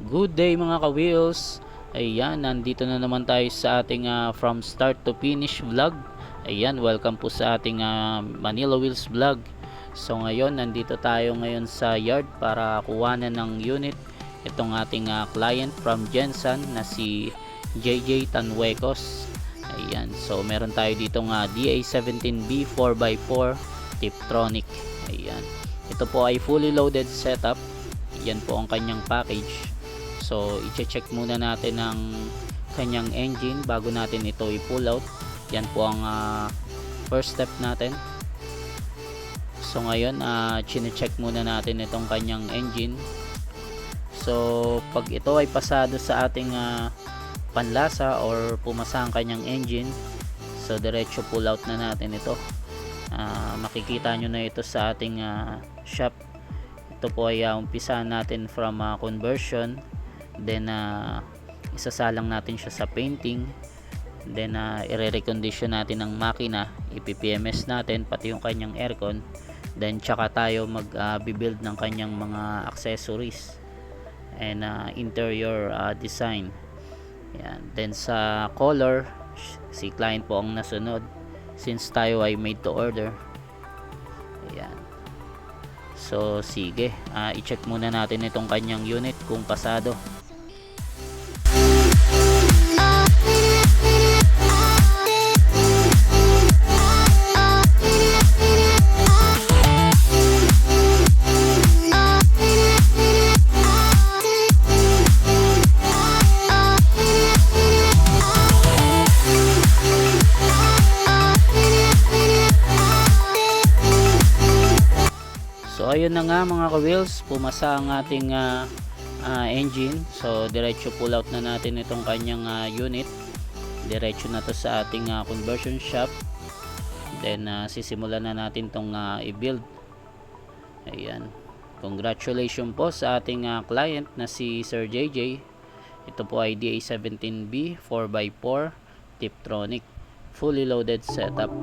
Good day mga ka-wheels. Ayan, nandito na naman tayo sa ating from start to finish vlog. Ayan, welcome po sa ating Manila Wheels vlog. So ngayon, nandito tayo ngayon sa yard para kuhanan ng unit itong ating client from Jensen na si JJ Tanhuecos. Ayan, so meron tayo ditong DA17B 4x4 Tiptronic. Ayan, ito po ay fully loaded setup. Yan po ang kanyang package. So i-check muna natin ang kanyang engine bago natin ito i-pull out. Yan po ang first step natin. So ngayon chine-check muna natin itong kanyang engine. So pag ito ay pasado sa ating panlasa or pumasa ang kanyang engine, so diretso pull out na natin ito. Makikita nyo na ito sa ating shop. Ito po ay umpisahan natin from conversion, then isasalang natin siya sa painting, then ire-recondition natin ang makina, ipi-PMS natin pati yung kanyang aircon, then tsaka tayo mag-build ng kanyang mga accessories and interior design. Yan. Then sa color, si client po ang nasunod since tayo ay made to order. Ayan. So sige, i-check muna natin itong kanyang unit kung pasado. So ayun na nga mga ka-wheels, pumasa ang ating engine. So diretso pull out na natin itong kanyang unit. Diretso na to sa ating conversion shop. Then sisimulan na natin tong i-build. Ayan. Congratulations po sa ating client na si Sir JJ. Ito po ay DA17B 4x4 Tiptronic fully loaded setup.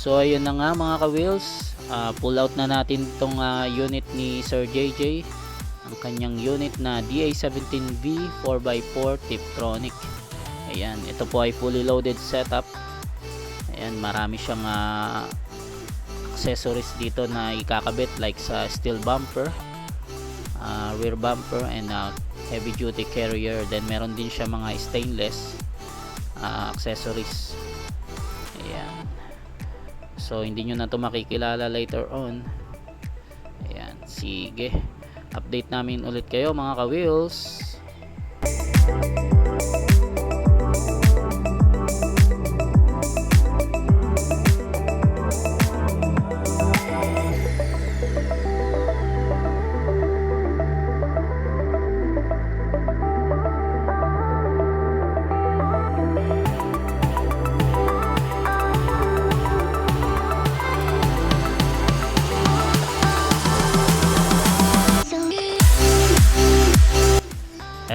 So ayun na nga mga ka-wheels, pull out na natin itong unit ni Sir JJ, ang kanyang unit na DA17B 4x4 Tiptronic. Ayan, ito po ay fully loaded setup. Ayan, marami siyang accessories dito na ikakabit like sa steel bumper, rear bumper and heavy duty carrier. Then meron din siya mga stainless accessories. Ayan. So hindi nyo na to makikilala later on. Ayan, sige, update namin ulit kayo mga ka-wheels.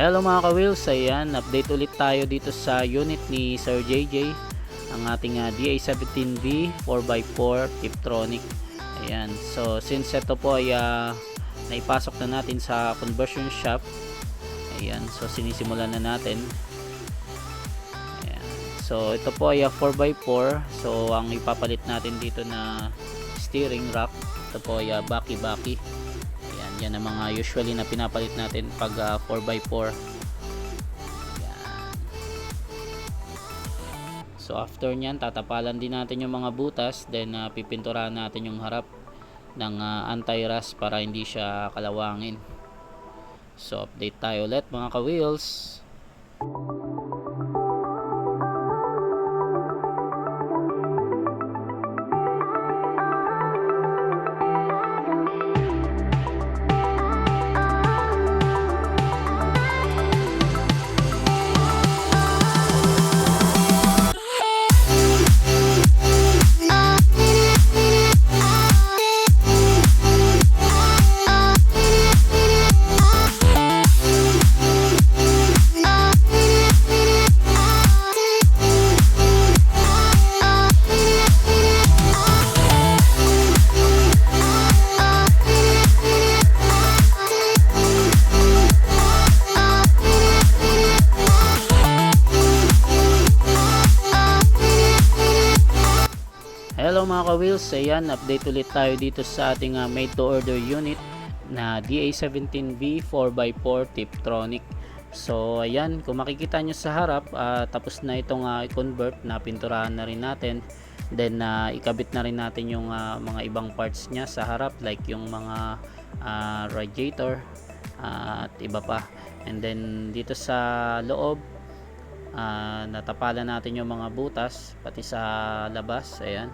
Hello mga ka-wheels, ayan, update ulit tayo dito sa unit ni Sir JJ, ang ating DA17B 4x4 Tiptronic. Ayan, so since ito po ay naipasok na natin sa conversion shop, ayan, so sinisimulan na natin. Ayan, so ito po ay 4x4, so ang ipapalit natin dito na steering rack, ito po ay baki-baki. Yan ang mga usually na pinapalit natin pag 4x4. Yan. So after nyan, tatapalan din natin yung mga butas, then pipinturahan natin yung harap ng anti-rust para hindi siya kalawangin. So update tayo ulit mga ka-wheels. ka-wheels, ayan, update ulit tayo dito sa ating made to order unit na DA17V 4x4 Tiptronic. So ayan, kung makikita nyo sa harap, tapos na itong i-convert, na pinturahan na rin natin. Then ikabit na rin natin yung mga ibang parts nya sa harap, like yung mga radiator at iba pa. And then dito sa loob, natapalan natin yung mga butas pati sa labas, ayan.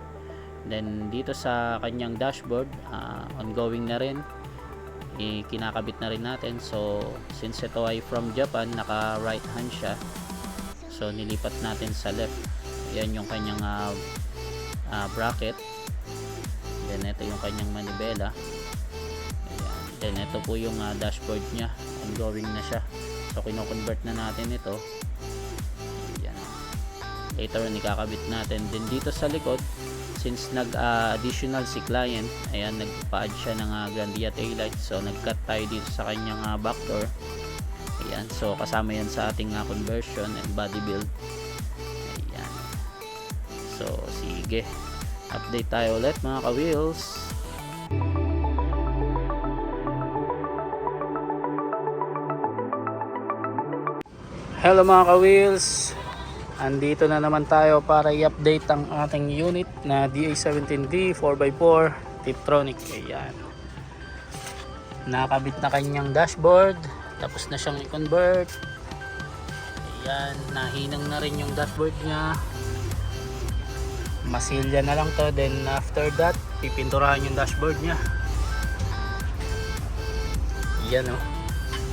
Then dito sa kanyang dashboard, ongoing na rin, kinakabit na rin natin. So since ito ay from Japan, naka right hand siya, so nilipat natin sa left. Ayan yung kanyang bracket. Then ito yung kanyang manibela. Ayan. Then ito po yung dashboard nya, ongoing na siya. So kino-convert na natin ito. Later on ikakabit natin. Then dito sa likod, since nag-additional si client, ayan, nagpa-add siya ng Grandia taillight, so nag-cut tayo dito sa kanyang back door. Ayan, so kasama yan sa ating conversion and body build. Ayan, so sige, update tayo ulit mga ka-wheels. Hello mga ka-wheels, andito na naman tayo para i-update ang ating unit na DA17V 4x4 Tiptronic. Ayan, nakabit na kanyang dashboard, tapos na siyang i-convert. Ayan, nahinang na rin yung dashboard nya, masilya na lang to. Then after that, pipinturahan yung dashboard nya. Ayan o,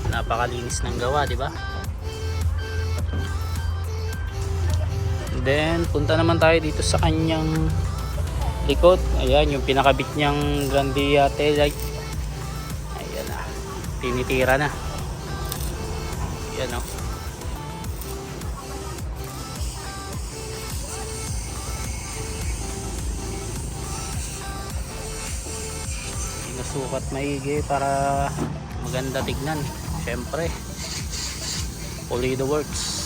napakalinis ng gawa, di ba? Then punta naman tayo dito sa kanyang likod. Ayan yung pinakabit niyang Grandia taillight. Ayan na, tinitira na. Ayan o. Sinusukat maigi para maganda tignan. Syempre, Pulido works.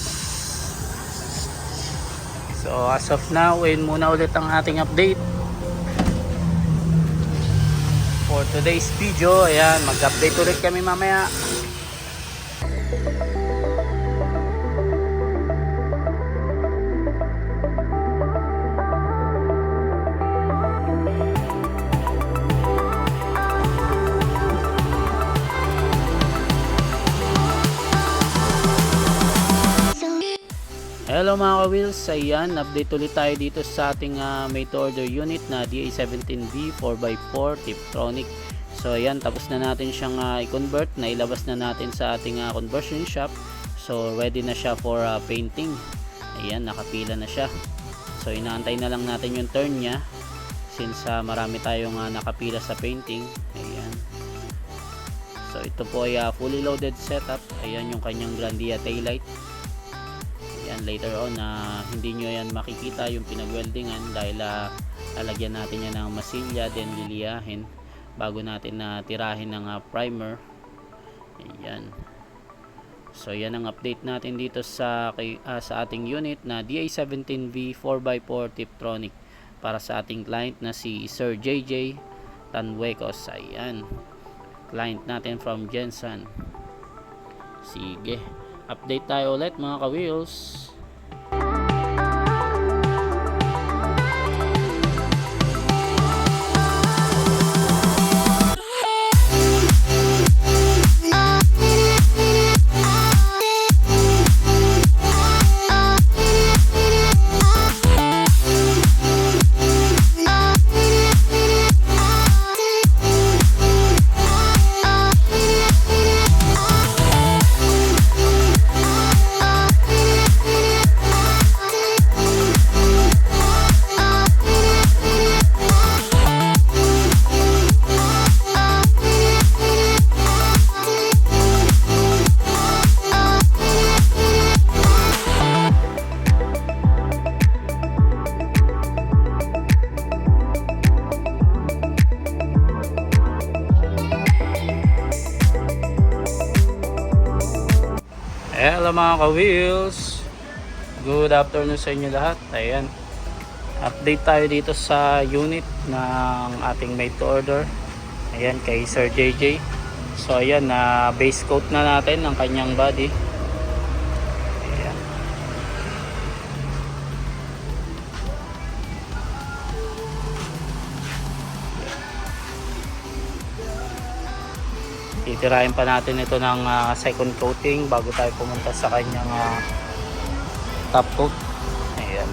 So as of now, yun muna ulit ang ating update for today's video. Ayan, mag-update ulit kami mamaya. Hello mga ka-wheels, ayan, update ulit tayo dito sa ating made to order unit na DA17V 4x4 Tiptronic. So ayan, tapos na natin siyang i-convert, nailabas na natin sa ating conversion shop. So ready na siya for painting. Ayan, nakapila na siya. So inaantay na lang natin yung turn nya, since marami tayong nakapila sa painting. Ayan, so ito po ay fully loaded setup. Ayan yung kanyang Grandia taillight. Yan, later on hindi nyo yan makikita yung pinagweldingan dahil lalagyan natin yan ng masilya, then liliyahin bago natin tirahin ng primer. Ayan, so yan ang update natin dito sa ating unit na DA17V 4x4 Tiptronic para sa ating client na si Sir JJ Tanhuecos. Ayan, client natin from Jensen. Sige, update tayo ulit mga ka-wheels. Hello mga ka-wheels, good afternoon sa inyo lahat. Ayan, update tayo dito sa unit ng ating made to order. Ayan, kay Sir JJ. So ayan, na base coat na natin ang kanyang body. Ayan. Titirahin pa natin ito ng second coating bago tayo pumunta sa kanyang top coat. Ayan.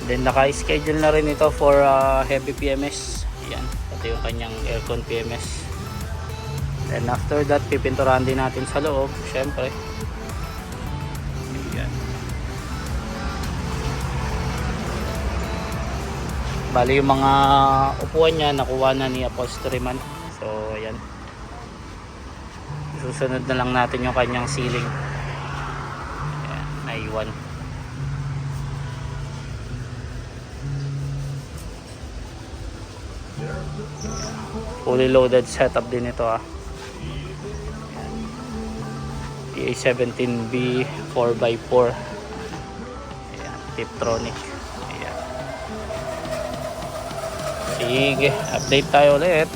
Then naka-schedule na rin ito for heavy PMS. Ayan, ito yung kanyang aircon PMS. Then after that, pipinturahan din natin sa loob, syempre. Ayan. Bali yung mga upuan niya nakuha na ni upholstery man. So ayan. Susunod na lang natin yung kanyang ceiling. Ayan, naiwan. Fully loaded setup din ito PA17B 4x4. Ayan, Tiptronic. Ayan. Sige, update tayo ulit.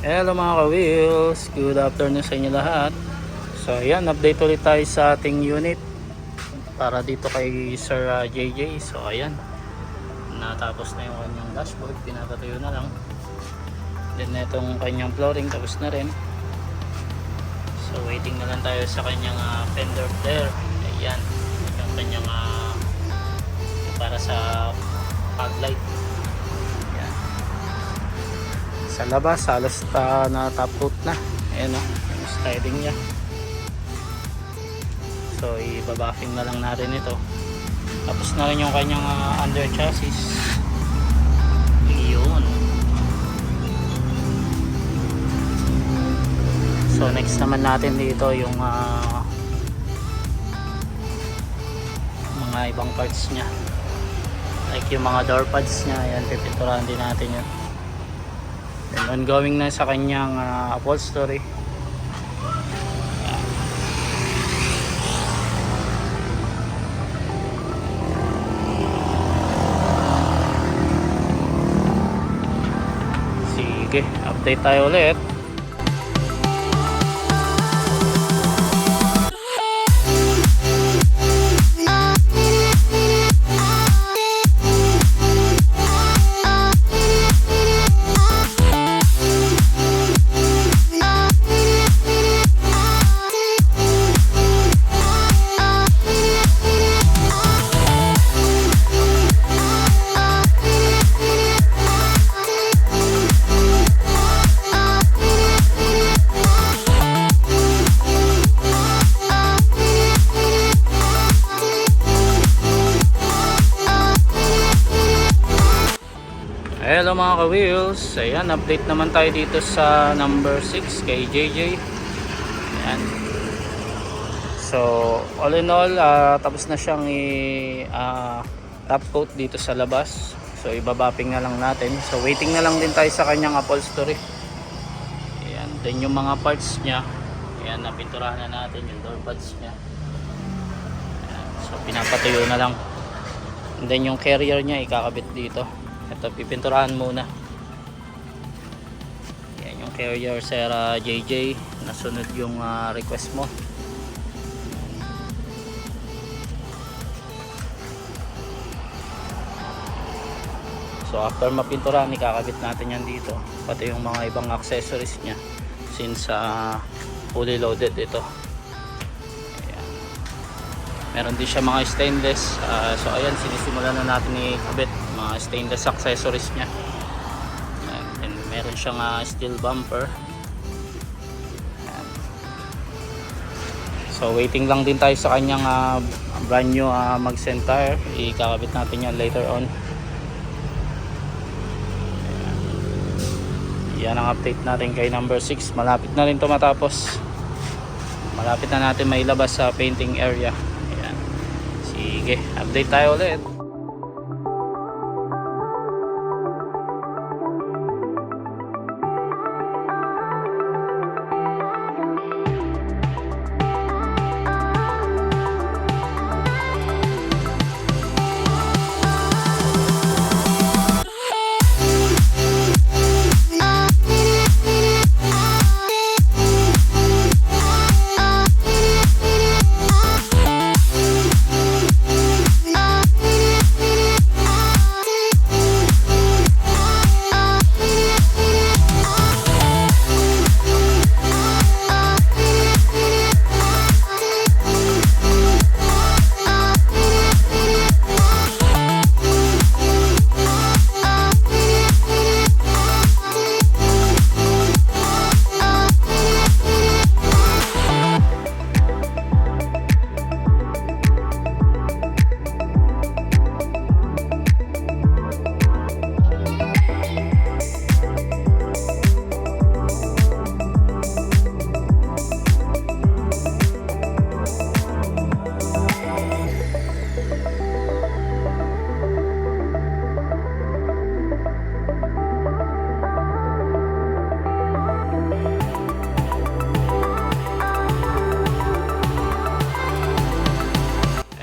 Hello mga ka-wheels, good afternoon sa inyo lahat. So ayan, update ulit tayo sa ating unit para dito kay Sir JJ. So ayan, natapos na yung kanyang dashboard, pinapatuyo na lang. Then itong kanyang flooring tapos na rin. So waiting na lang tayo sa kanyang fender flare. Ayan, yung kanyang para sa fog light. Sa labas halos na top coat na. Ayan yung styling nya. So ibabuffing na lang natin ito. Tapos na rin yung kanyang under chassis. Yun. So next naman natin dito yung mga ibang parts nya, like yung mga door pads nya. Ayan, pipinturahan din natin yun. And ongoing na sa kanyang upholstery. Sige, update tayo ulit. Hello mga ka-wheels, ayan, update naman tayo dito sa number 6 kay JJ. Ayan. So all in all, tapos na siyang top coat dito sa labas. So ibabapping na lang natin. So waiting na lang din tayo sa kanyang upholstery. Ayan, then yung mga parts nya, ayan, napinturahan na natin yung door pads nya. Ayan, so pinapatuyo na lang. And then yung carrier nya ikakabit dito. Ito, pipinturahan muna. Yan yung carrier Sir JJ. Nasunod yung request mo. So So after mapinturahan, ikakabit natin yan dito, pati yung mga ibang accessories nya, since fully loaded ito. Ayan. Meron din siya mga stainless, so ayan, sinisimulan na natin ikabit mga stainless accessories nya. And meron siyang steel bumper. Ayan. So waiting lang din tayo sa kanyang brand new mags and tire. Ikakabit natin yan later on. Yan ang update natin kay number 6. Malapit na rin to matapos. Malapit na natin mailabas sa painting area. Ayan. Sige, update tayo ulit.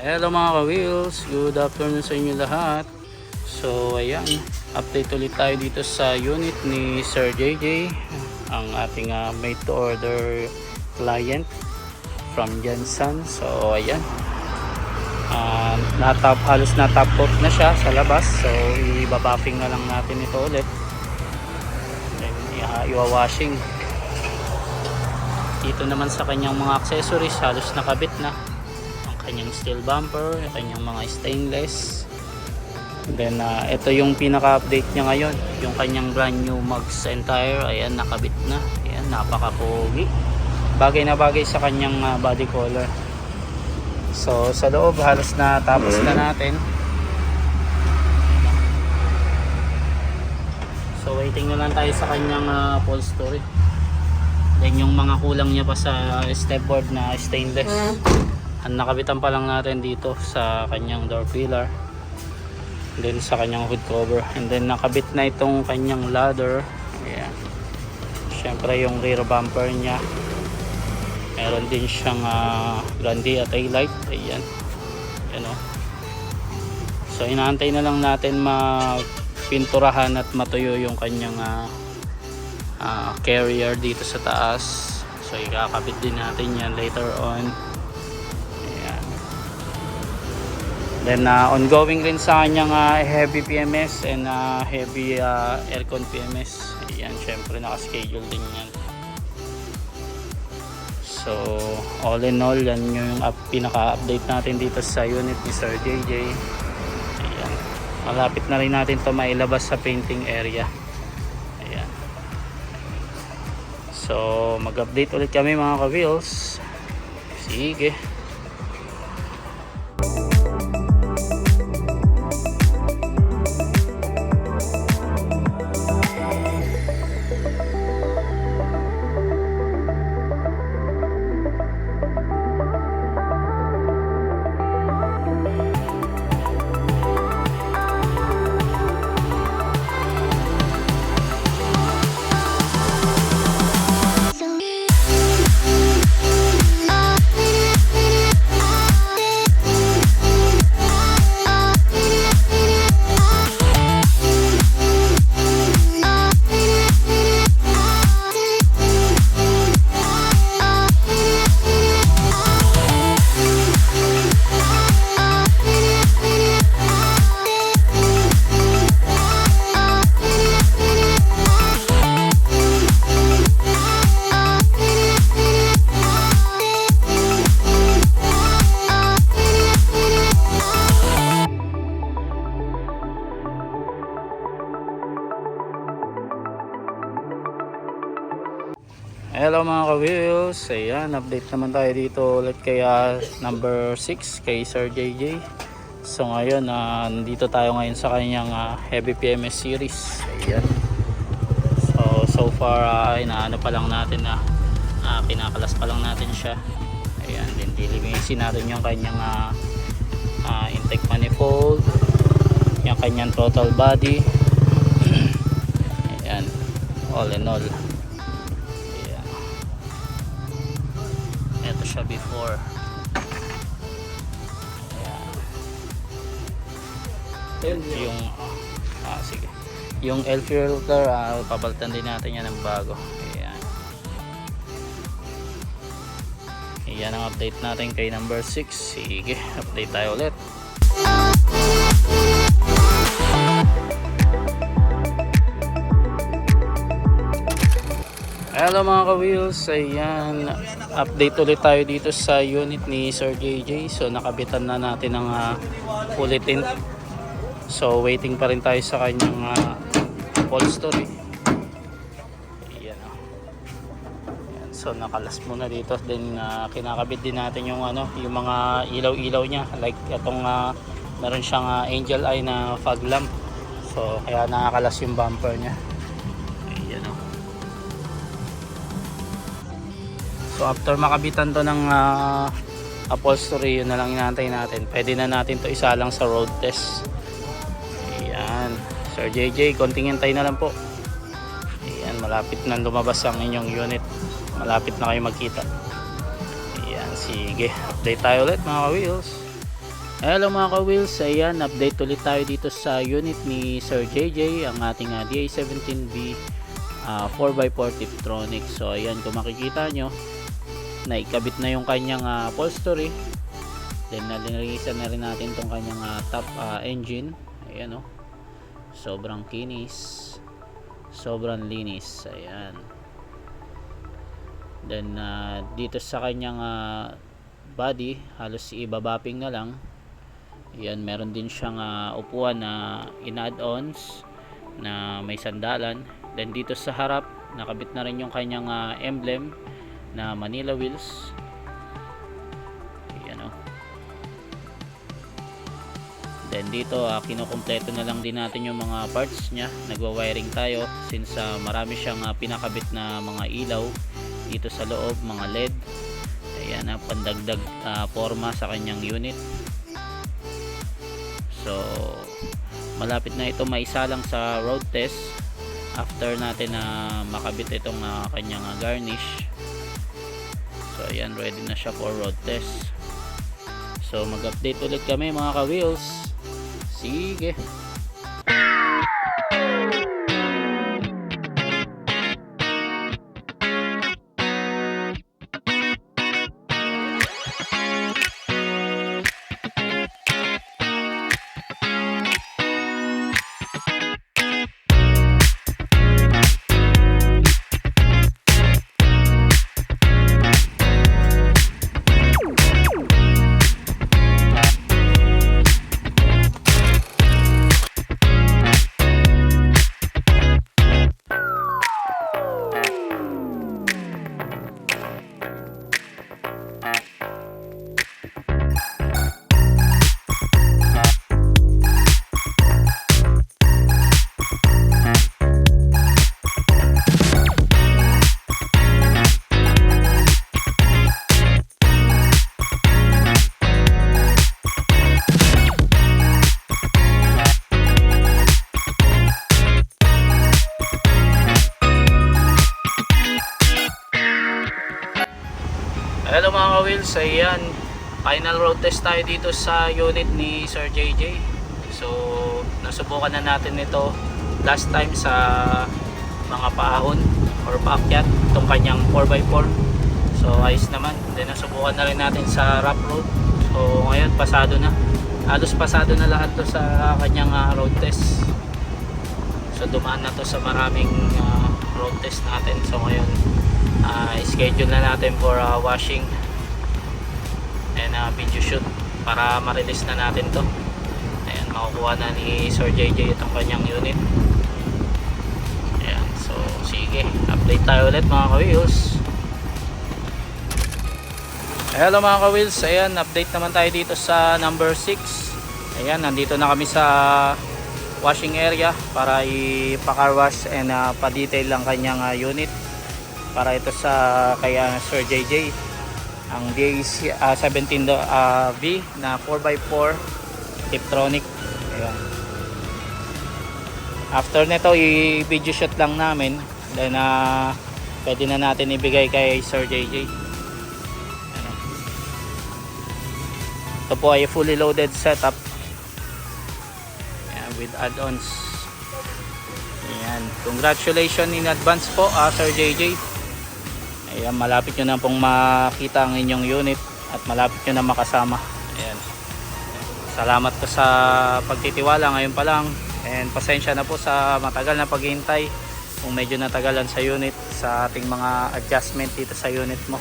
Hello mga ka-wheels, good afternoon sa inyo lahat. So ayan, update ulit tayo dito sa unit ni Sir JJ, ang ating made to order client from Jensen. So ayan, halos na top coat na siya sa labas, so ibabuffing na lang natin ito ulit, then iwa-washing. Dito naman sa kanyang mga accessories, halos nakabit na kanyang steel bumper, kanyang mga stainless. Then ito yung pinaka-update niya ngayon, yung kanyang brand new mags and tire. Ayan, nakabit na. Ayan, napaka-pogi. Bagay na bagay sa kanyang body color. So sa loob halos na tapos na natin. So waiting na lang tayo sa kanyang upholstery. Then yung mga kulang niya pa sa stepboard na stainless, ang nakabitan pa lang natin dito sa kanyang door pillar, then sa kanyang hood cover, and then nakabit na itong kanyang ladder. Ayan. Syempre yung rear bumper nya, meron din siyang grande at taillight. Ayan. Ayan o. So inaantay na lang natin mapinturahan at matuyo yung kanyang carrier dito sa taas. So ikakabit din natin yan later on. Then ongoing rin sa kanyang heavy PMS and heavy aircon PMS. Ayan, syempre naka-schedule din yan. So all in all, yan yung pinaka-update natin dito sa unit ni Sir JJ. Ayan, malapit na rin natin to mailabas sa painting area. Ayan. So mag-update ulit kami mga ka-wheels. Sige. Hello mga ka-wheels, ayan, update naman tayo dito ulit kay number 6 kay Sir JJ. So ngayon, nandito tayo ngayon sa kanyang heavy PMS series. Ayan. So far, inaano pa lang natin na pinakalas pa lang natin siya. Ayan, din dilinisin natin yung kanyang intake manifold, yung kanyang throttle body. Ayan, all in all. Ayan. Ito siya before. Ayan. Yung sige. Yung air filter, papalitan din natin yan ng bago. Ayan. Ayan ang update natin kay number 6. Sige, update tayo ulit. Hello mga ka-wheels, ayan, update ulit tayo dito sa unit ni Sir JJ. So nakabitan na natin ang fully tint. So waiting pa rin tayo sa kanyang upholstery. Ayan, ayan, so nakalas muna dito. Then kinakabit din natin yung yung mga ilaw-ilaw niya, like itong meron siyang angel eye na fog lamp. So kaya nakakalas yung bumper niya. Ayan, so after makabitan to ng upholstery, yun na lang inaantay natin. Pwede na natin to isalang sa road test. Ayan, Sir JJ, konting hintay na lang po. Ayan, malapit na lumabas ang inyong unit. Malapit na kayo magkita. Ayan, sige, update tayo ulit mga ka-wheels. Hello mga ka-wheels, ayan, update ulit tayo dito sa unit ni Sir JJ, ang ating DA17B 4x4 Tiptronic. So ayan, kung makikita nyo, naikabit na yung kanyang upholstery. Then nalinisan na rin natin tong kanyang top engine. Ayan, sobrang kinis, sobrang linis. Ayan. Then dito sa kanyang body, halos ibabapping na lang. Ayan, meron din siyang upuan na in-add-ons na may sandalan. Then dito sa harap, nakabit na rin yung kanyang emblem na Manila wheels. Ayan, then dito kinukumpleto na lang din natin yung mga parts nya. Nagwa-wiring tayo since marami siyang pinakabit na mga ilaw dito sa loob, mga LED. Ayan, pandagdag forma sa kanyang unit. So malapit na ito maisalang sa road test after natin makabit itong kanyang garnish. So ayan, ready na siya for road test. So mag-update ulit kami mga ka-wheels. Sige. Hello mga ka-wheels, ayan, final road test tayo dito sa unit ni Sir JJ. So nasubukan na natin ito last time sa mga paahon or paakyat, itong kanyang 4x4. So ayos naman. Then nasubukan na rin natin sa rough road. So ngayon pasado na, halos pasado na lahat to sa kanyang road test. So dumaan na to sa maraming road test natin. So ngayon schedule na natin for washing and video shoot para ma-release na natin to. Ayan, makukuha na ni Sir JJ itong kanyang unit. Ayan, so sige, update tayo ulit mga ka-wheels. Hello mga ka-wheels, ayan, update naman tayo dito sa number 6. Ayan, nandito na kami sa washing area para ipa-car wash and pa-detail lang kanyang unit para ito sa kaya Sir JJ, ang DAC 17V na 4x4 Tiptronic. Ayan. After nito i-video shoot lang namin, then pwede na natin ibigay kay Sir JJ. Ito po ay fully loaded setup. Ayan, with add-ons. Ayan, congratulations in advance po Sir JJ. Ayan, malapit nyo na pong makita ang inyong unit at malapit nyo na makasama. Ayan. Salamat po sa pagtitiwala ngayon pa lang, and pasensya na po sa matagal na paghihintay kung medyo natagalan sa unit, sa ating mga adjustment dito sa unit mo.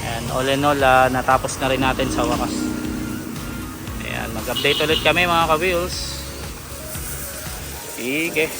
And all in all, natapos na rin natin sa wakas. Ayan, mag-update ulit kami mga ka-wheels. Sige.